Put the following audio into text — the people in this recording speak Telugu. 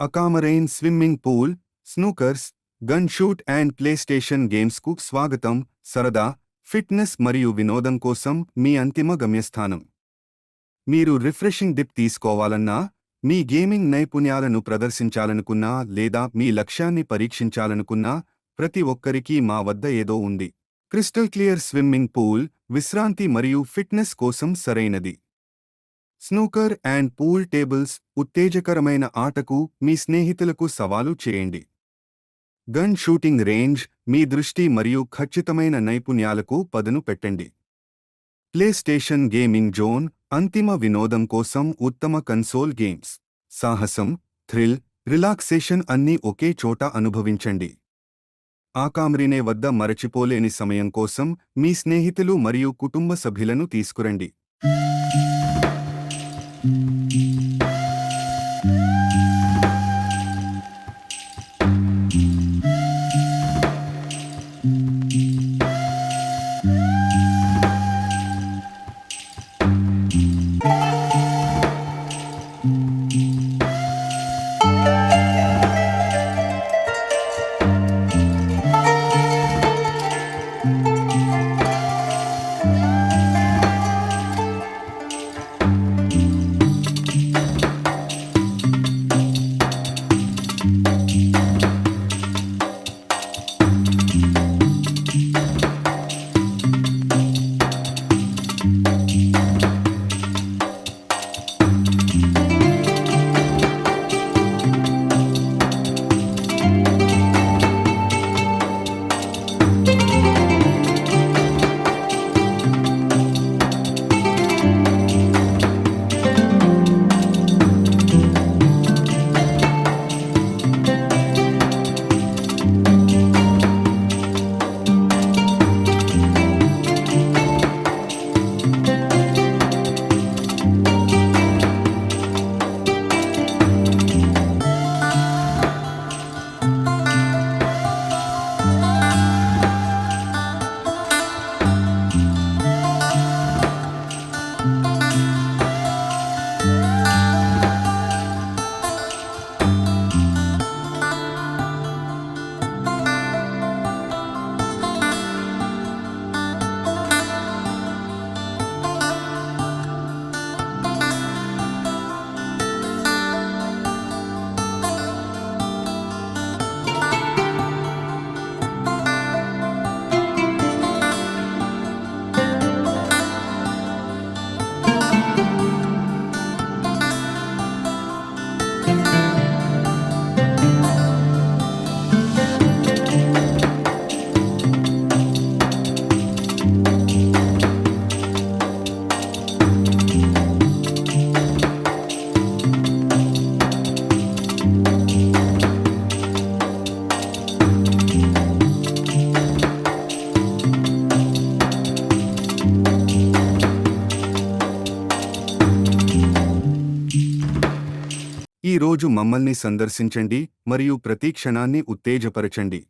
అకామరైన్ swimming pool, snookers, gun shoot and PlayStation గేమ్స్కు స్వాగతం. సరదా, ఫిట్నెస్ మరియు వినోదం కోసం మీ అంతిమ గమ్యస్థానం. మీరు రిఫ్రెషింగ్ డిప్ తీసుకోవాలన్నా, మీ గేమింగ్ నైపుణ్యాలను ప్రదర్శించాలనుకున్నా లేదా మీ లక్ష్యాన్ని పరీక్షించాలనుకున్నా, ప్రతి ఒక్కరికీ మా వద్ద ఏదో ఉంది. క్రిస్టల్ క్లియర్ స్విమ్మింగ్ పూల్, విశ్రాంతి మరియు ఫిట్నెస్ కోసం సరైనది. స్నూకర్ అండ్ పూల్ టేబుల్స్, ఉత్తేజకరమైన ఆటకు మీ స్నేహితులకు సవాలు చేయండి. గన్ షూటింగ్ రేంజ్, మీ దృష్టి మరియు ఖచ్చితమైన నైపుణ్యాలకు పదును పెట్టండి. ప్లేస్టేషన్ గేమింగ్ జోన్, అంతిమ వినోదం కోసం ఉత్తమ కన్సోల్ గేమ్స్. సాహసం, థ్రిల్, రిలాక్సేషన్ అన్నీ ఒకే చోట అనుభవించండి. ఆకామ్రినే వద్ద మరచిపోలేని సమయం కోసం మీ స్నేహితులు మరియు కుటుంబ సభ్యులను తీసుకురండి. ఈ రోజు మమ్మల్ని సందర్శించండి మరియు ప్రతి క్షణాన్ని ఉత్తేజపరచండి.